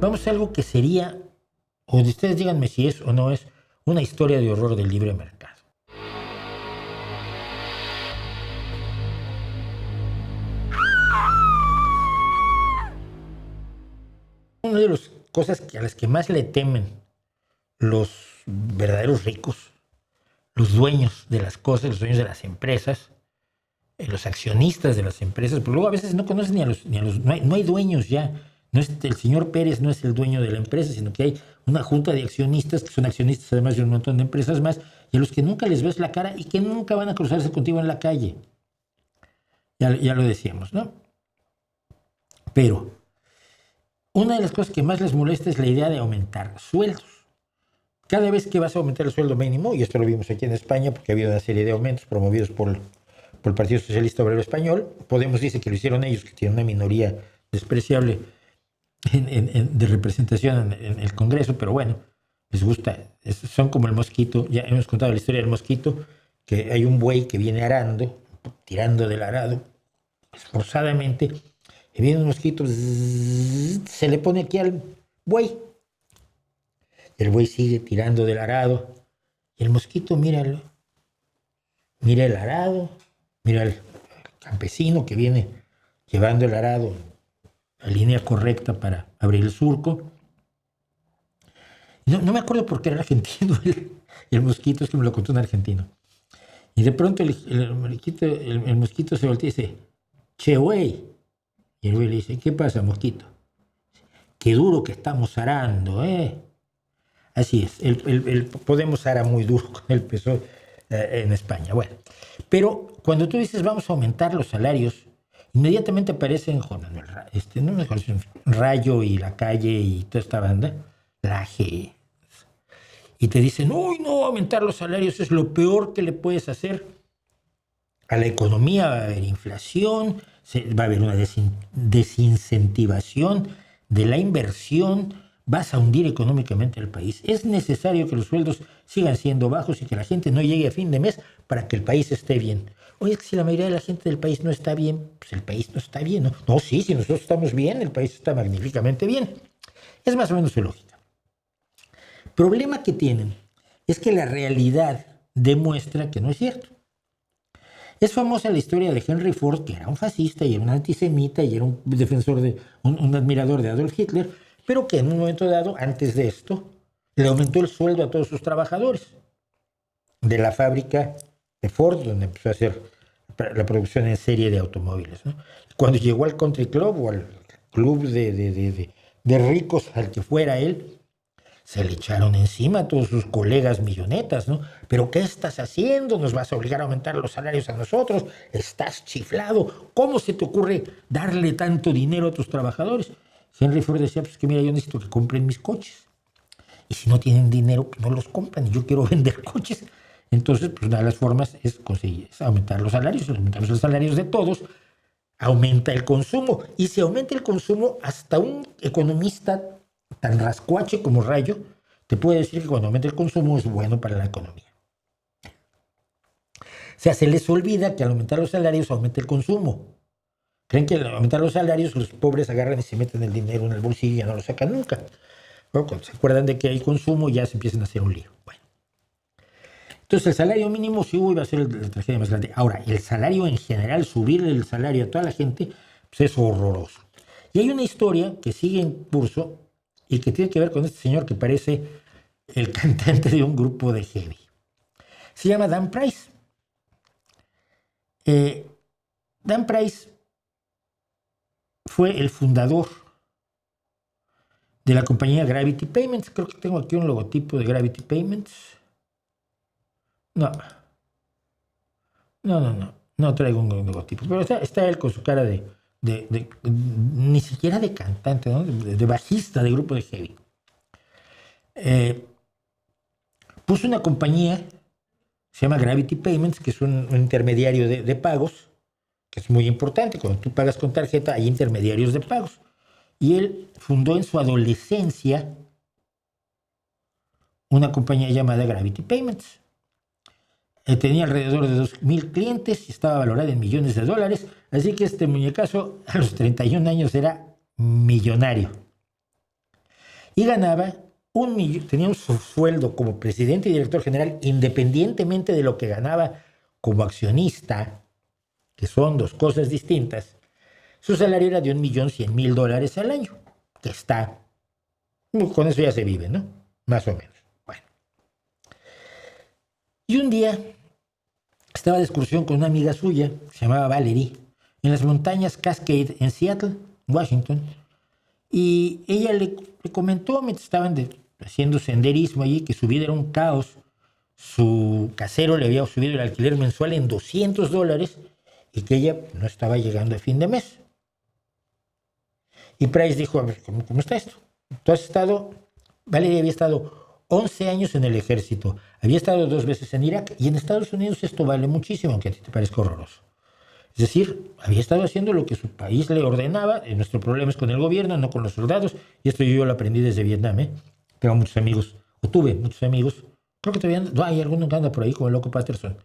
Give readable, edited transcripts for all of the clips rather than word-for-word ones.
Vamos a algo que sería, o ustedes díganme si es o no es, una historia de horror del libre mercado. Una de las cosas a las que más le temen los verdaderos ricos, los dueños de las cosas, los dueños de las empresas, los accionistas de las empresas, pero luego a veces no conocen no hay dueños ya. No es, el señor Pérez no es el dueño de la empresa, sino que hay una junta de accionistas que son accionistas además de un montón de empresas más, y a los que nunca les ves la cara y que nunca van a cruzarse contigo en la calle. Ya lo decíamos, ¿no? Pero una de las cosas que más les molesta es la idea de aumentar sueldos. Cada vez que vas a aumentar el sueldo mínimo, y esto lo vimos aquí en España porque ha habido una serie de aumentos promovidos por el Partido Socialista Obrero Español, Podemos dice que lo hicieron ellos, que tienen una minoría despreciable de representación en el Congreso, pero bueno, les gusta, son como el mosquito. Ya hemos contado la historia del mosquito, que hay un buey que viene arando, tirando del arado, esforzadamente, y viene un mosquito, se le pone aquí al buey, el buey sigue tirando del arado, y el mosquito mira el arado, mira al campesino que viene llevando el arado la línea correcta para abrir el surco. No me acuerdo por qué era argentino el mosquito, es que me lo contó un argentino. Y de pronto el mosquito se voltea y dice, che, güey. Y el güey le dice, ¿qué pasa, mosquito? Qué duro que estamos arando, ¿eh? Así es, el Podemos ara muy duro con el PSOE en España. Bueno, pero cuando tú dices vamos a aumentar los salarios, inmediatamente aparecen Juan Manuel, no me acuerdo, Rayo y La Calle y toda esta banda, la G. Y te dicen, uy, no, aumentar los salarios es lo peor que le puedes hacer a la economía. Va a haber inflación, va a haber una desincentivación de la inversión, vas a hundir económicamente al país. Es necesario que los sueldos sigan siendo bajos y que la gente no llegue a fin de mes para que el país esté bien. Oye, es que si la mayoría de la gente del país no está bien, pues el país no está bien, ¿no? No, sí, si nosotros estamos bien, el país está magníficamente bien. Es más o menos su lógica. El problema que tienen es que la realidad demuestra que no es cierto. Es famosa la historia de Henry Ford, que era un fascista y era un antisemita y era un defensor un admirador de Adolf Hitler, pero que en un momento dado, antes de esto, le aumentó el sueldo a todos sus trabajadores de la fábrica de Ford, donde empezó a hacer la producción en serie de automóviles, ¿no? Cuando llegó al country club o al club de ricos al que fuera él, se le echaron encima a todos sus colegas millonetas, ¿no? ¿Pero qué estás haciendo? ¿Nos vas a obligar a aumentar los salarios a nosotros? ¿Estás chiflado? ¿Cómo se te ocurre darle tanto dinero a tus trabajadores? Henry Ford decía, pues que mira, yo necesito que compren mis coches. Y si no tienen dinero, pues no los compran. Y yo quiero vender coches. Entonces, pues una de las formas es conseguir, es aumentar los salarios. Aumentamos los salarios de todos, aumenta el consumo. Y si aumenta el consumo, hasta un economista tan rascuache como Rayo te puede decir que cuando aumenta el consumo es bueno para la economía. O sea, se les olvida que al aumentar los salarios aumenta el consumo. Creen que al aumentar los salarios los pobres agarran y se meten el dinero en el bolsillo y ya no lo sacan nunca. Bueno, cuando se acuerdan de que hay consumo ya se empiezan a hacer un lío. Bueno. Entonces el salario mínimo sí iba a ser la tragedia más grande. Ahora, el salario en general, subir el salario a toda la gente, pues es horroroso. Y hay una historia que sigue en curso y que tiene que ver con este señor que parece el cantante de un grupo de heavy. Se llama Dan Price. Dan Price fue el fundador de la compañía Gravity Payments. Creo que tengo aquí un logotipo de Gravity Payments. No traigo un logotipo, pero está él con su cara de ni siquiera de cantante, ¿no? de bajista de grupo de heavy. Puso una compañía, se llama Gravity Payments, que es un intermediario de pagos, que es muy importante. Cuando tú pagas con tarjeta hay intermediarios de pagos. Y él fundó en su adolescencia una compañía llamada Gravity Payments. Tenía alrededor de 2,000 clientes y estaba valorada en millones de dólares. Así que este muñecazo a los 31 años era millonario. y ganaba tenía un sueldo como presidente y director general, independientemente de lo que ganaba como accionista, que son dos cosas distintas. Su salario era de $1.100.000 al año, que está, con eso ya se vive, ¿no? Más o menos. Bueno. Y un día estaba de excursión con una amiga suya, que se llamaba Valerie, en las montañas Cascade, en Seattle, Washington, y ella le comentó, mientras estaban haciendo senderismo allí, que su vida era un caos. Su casero le había subido el alquiler mensual en $200 y que ella no estaba llegando a fin de mes. Y Price dijo, a ver, ¿cómo está esto? Tú has estado, Valerie había estado 11 años en el ejército, había estado 2 veces en Irak, y en Estados Unidos esto vale muchísimo, aunque a ti te parezca horroroso. Es decir, había estado haciendo lo que su país le ordenaba. Nuestro problema es con el gobierno, no con los soldados, y esto yo lo aprendí desde Vietnam. Tengo muchos amigos, o tuve muchos amigos, creo que todavía no, hay alguno que anda por ahí como el loco Patterson.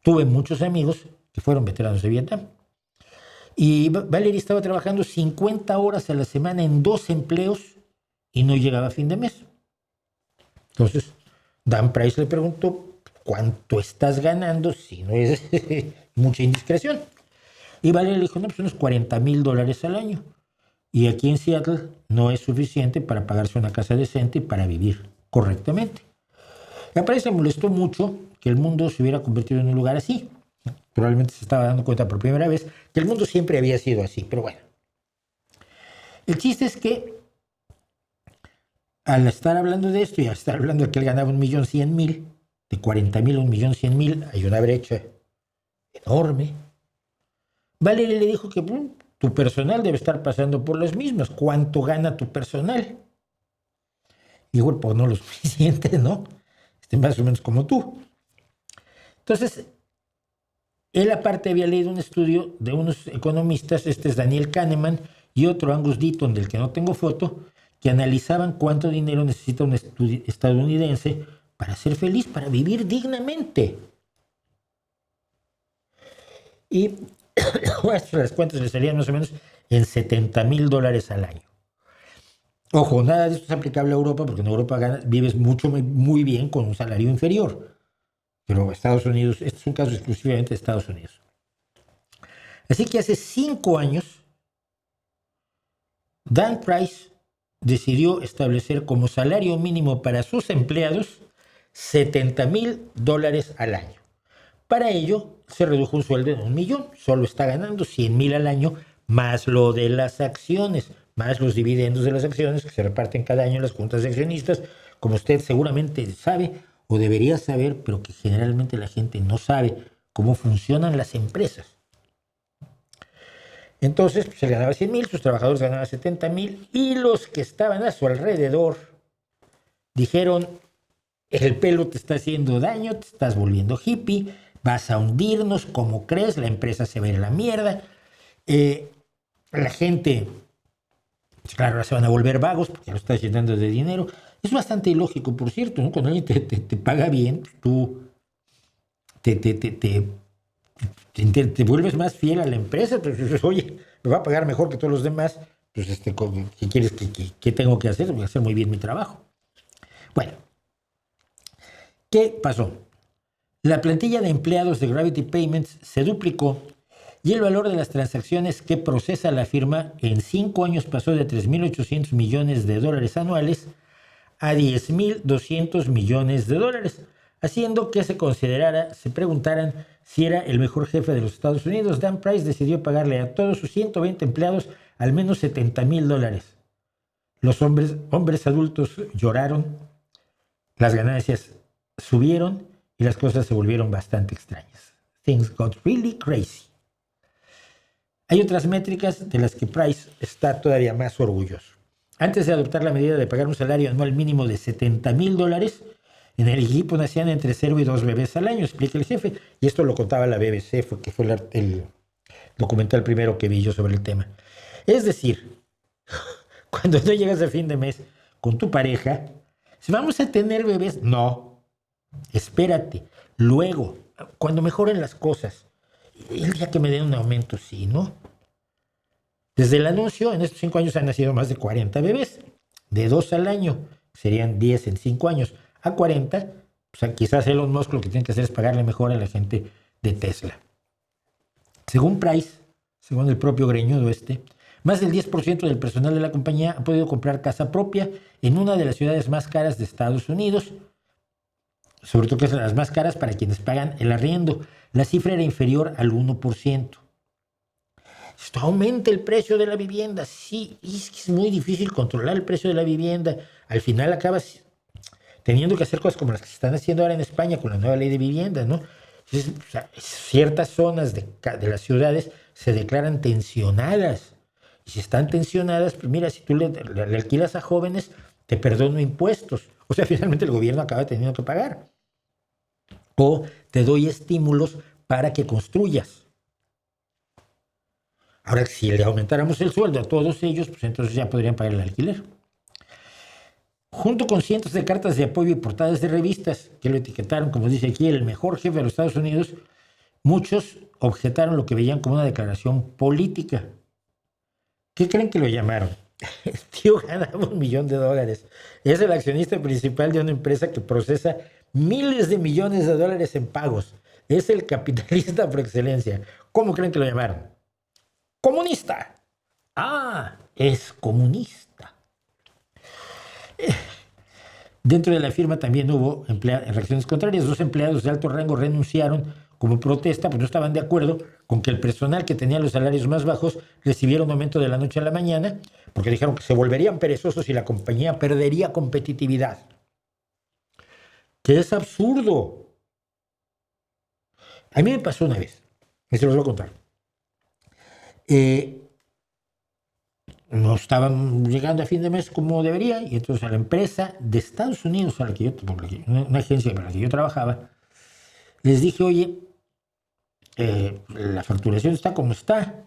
Tuve muchos amigos que fueron veteranos de Vietnam. Y Valerie estaba trabajando 50 horas a la semana en 2 empleos y no llegaba a fin de mes. Entonces, Dan Price le preguntó, ¿cuánto estás ganando si no es mucha indiscreción? Y Valerie le dijo, no, pues unos $40,000 al año. Y aquí en Seattle no es suficiente para pagarse una casa decente y para vivir correctamente. A Price le molestó mucho que el mundo se hubiera convertido en un lugar así. Probablemente se estaba dando cuenta por primera vez que el mundo siempre había sido así, pero bueno. El chiste es que al estar hablando de esto y al estar hablando de que él ganaba $1.100.000, de 40,000 a 1.100.000, hay una brecha enorme. Valerie le dijo que tu personal debe estar pasando por las mismas. ¿Cuánto gana tu personal? Y dijo, pues no lo suficiente, ¿no? Más o menos como tú. Entonces, él aparte había leído un estudio de unos economistas, este es Daniel Kahneman y otro Angus Deaton, del que no tengo foto, que analizaban cuánto dinero necesita un estadounidense para ser feliz, para vivir dignamente. Y las cuentas le salían más o menos en $70,000 al año. Ojo, nada de esto es aplicable a Europa, porque en Europa vives muy bien con un salario inferior. Pero Estados Unidos, este es un caso exclusivamente de Estados Unidos. Así que hace 5 años, Dan Price decidió establecer como salario mínimo para sus empleados $70,000 al año. Para ello, se redujo un sueldo de $1,000,000. Solo está ganando $100,000 al año, más lo de las acciones, más los dividendos de las acciones que se reparten cada año en las juntas de accionistas, como usted seguramente sabe o debería saber, pero que generalmente la gente no sabe cómo funcionan las empresas. Entonces, pues, él ganaba 100,000, sus trabajadores ganaban 70,000, y los que estaban a su alrededor dijeron, el pelo te está haciendo daño, te estás volviendo hippie, vas a hundirnos, ¿cómo crees? La empresa se va a ir a la mierda. La gente, claro, ahora se van a volver vagos porque lo estás llenando de dinero. Es bastante ilógico, por cierto, ¿no? Cuando alguien te paga bien, tú te vuelves más fiel a la empresa. Pues, oye, me va a pagar mejor que todos los demás, pues ¿qué quieres que tengo que hacer? Voy a hacer muy bien mi trabajo. Bueno, ¿qué pasó? La plantilla de empleados de Gravity Payments se duplicó y el valor de las transacciones que procesa la firma en 5 años pasó de $3,800 millones anuales a $10,200 millones, haciendo que se preguntaran si era el mejor jefe de los Estados Unidos. Dan Price decidió pagarle a todos sus 120 empleados al menos $70,000. Los hombres adultos lloraron, las ganancias subieron y las cosas se volvieron bastante extrañas. Things got really crazy. Hay otras métricas de las que Price está todavía más orgulloso. Antes de adoptar la medida de pagar un salario anual mínimo de $70,000, en el equipo nacían entre 0 y 2 bebés al año, explica el jefe. Y esto lo contaba la BBC, que fue el documental primero que vi yo sobre el tema. Es decir, cuando no llegas a fin de mes con tu pareja, si vamos a tener bebés, no, espérate, luego, cuando mejoren las cosas, el día que me den un aumento, sí, ¿no? Desde el anuncio, en estos 5 años han nacido más de 40 bebés. de 2 al año, serían 10 en 5 años, a 40, o sea, quizás Elon Musk lo que tiene que hacer es pagarle mejor a la gente de Tesla. Según Price, según el propio greñudo más del 10% del personal de la compañía ha podido comprar casa propia en una de las ciudades más caras de Estados Unidos, sobre todo que son las más caras para quienes pagan el arriendo. La cifra era inferior al 1%. Esto aumenta el precio de la vivienda. Sí, es muy difícil controlar el precio de la vivienda. Al final acabas teniendo que hacer cosas como las que se están haciendo ahora en España con la nueva ley de vivienda, ¿no? Entonces, o sea, ciertas zonas de las ciudades se declaran tensionadas. Y si están tensionadas, pues mira, si tú le alquilas a jóvenes, te perdono impuestos. O sea, finalmente el gobierno acaba teniendo que pagar. O te doy estímulos para que construyas. Ahora, si le aumentáramos el sueldo a todos ellos, pues entonces ya podrían pagar el alquiler. Junto con cientos de cartas de apoyo y portadas de revistas que lo etiquetaron, como dice aquí, el mejor jefe de los Estados Unidos, muchos objetaron lo que veían como una declaración política. ¿Qué creen que lo llamaron? El tío ganaba $1 millón. Es el accionista principal de una empresa que procesa miles de millones de dólares en pagos. Es el capitalista por excelencia. ¿Cómo creen que lo llamaron? ¡Comunista! Ah, es comunista. Dentro de la firma también hubo reacciones contrarias. 2 empleados de alto rango renunciaron como protesta, pues no estaban de acuerdo con que el personal que tenía los salarios más bajos recibiera un aumento de la noche a la mañana, porque dijeron que se volverían perezosos y la compañía perdería competitividad. Que es absurdo. A mí me pasó una vez, y se los voy a contar. No estaban llegando a fin de mes como debería, y entonces a la empresa de Estados Unidos, una agencia para la que yo trabajaba, les dije, oye, la facturación está como está,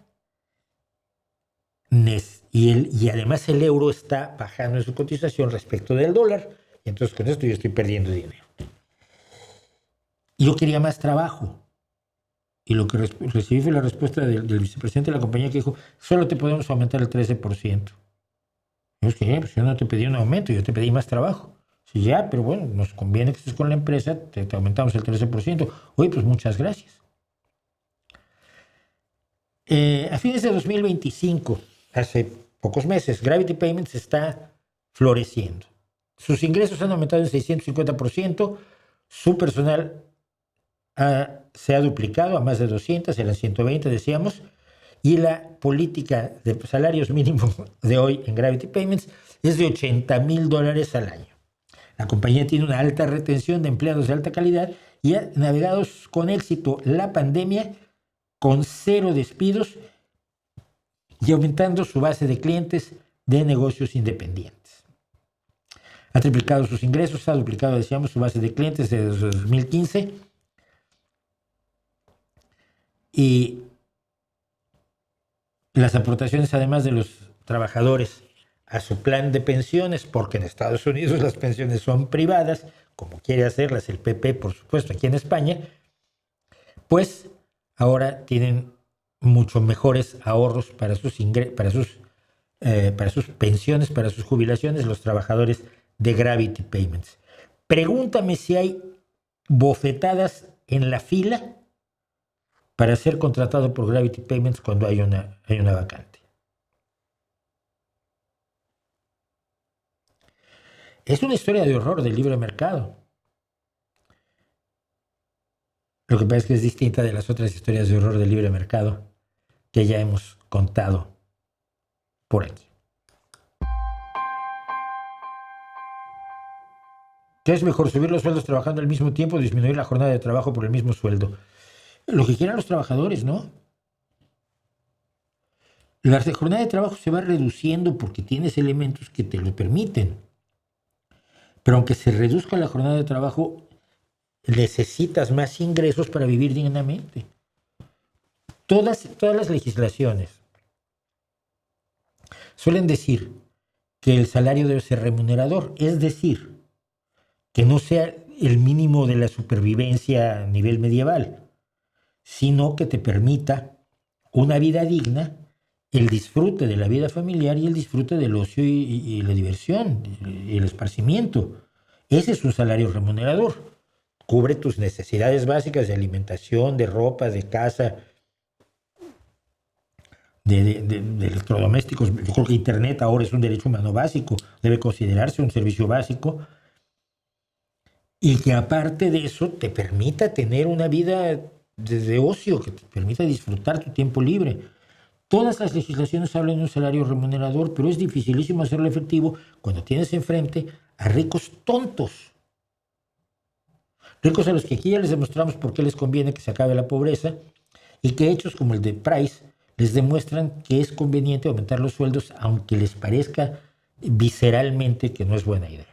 y además el euro está bajando en su cotización respecto del dólar, y entonces con esto yo estoy perdiendo dinero. Y yo quería más trabajo. Y lo que recibí fue la respuesta del vicepresidente de la compañía que dijo, solo te podemos aumentar el 13%. Yo es que, pues yo no te pedí un aumento, yo te pedí más trabajo. Sí, ya, pero bueno, nos conviene que estés con la empresa, te aumentamos el 13%. Oye, pues muchas gracias. A fines de 2025, hace pocos meses, Gravity Payments está floreciendo. Sus ingresos han aumentado en 650%, su personal se ha duplicado a más de 200, eran 120 decíamos, y la política de salarios mínimos de hoy en Gravity Payments es de $80,000 al año. La compañía tiene una alta retención de empleados de alta calidad y ha navegado con éxito la pandemia con 0 despidos y aumentando su base de clientes de negocios independientes. Ha triplicado sus ingresos, ha duplicado, decíamos, su base de clientes desde 2015 y las aportaciones, además de los trabajadores a su plan de pensiones, porque en Estados Unidos las pensiones son privadas, como quiere hacerlas el PP, por supuesto, aquí en España, pues ahora tienen mucho mejores ahorros para sus pensiones, para sus jubilaciones, los trabajadores de Gravity Payments. Pregúntame si hay bofetadas en la fila para ser contratado por Gravity Payments cuando hay una vacante. Es una historia de horror del libre mercado. Lo que pasa es que es distinta de las otras historias de horror del libre mercado que ya hemos contado por aquí. ¿Qué es mejor, subir los sueldos trabajando al mismo tiempo o disminuir la jornada de trabajo por el mismo sueldo? Lo que quieran los trabajadores, ¿no? La jornada de trabajo se va reduciendo porque tienes elementos que te lo permiten. Pero aunque se reduzca la jornada de trabajo, necesitas más ingresos para vivir dignamente. Todas las legislaciones suelen decir que el salario debe ser remunerador, es decir, que no sea el mínimo de la supervivencia a nivel medieval, sino que te permita una vida digna el disfrute de la vida familiar y el disfrute del ocio y la diversión y el esparcimiento. Ese es un salario remunerador. Cubre tus necesidades básicas de alimentación, de ropa, de casa, de electrodomésticos. Yo creo que Internet ahora es un derecho humano básico, debe considerarse un servicio básico, y que aparte de eso te permita tener una vida de ocio, que te permita disfrutar tu tiempo libre. Todas las legislaciones hablan de un salario remunerador, pero es dificilísimo hacerlo efectivo cuando tienes enfrente a ricos tontos. Ricos a los que aquí ya les demostramos por qué les conviene que se acabe la pobreza, y que hechos como el de Price les demuestran que es conveniente aumentar los sueldos aunque les parezca visceralmente que no es buena idea.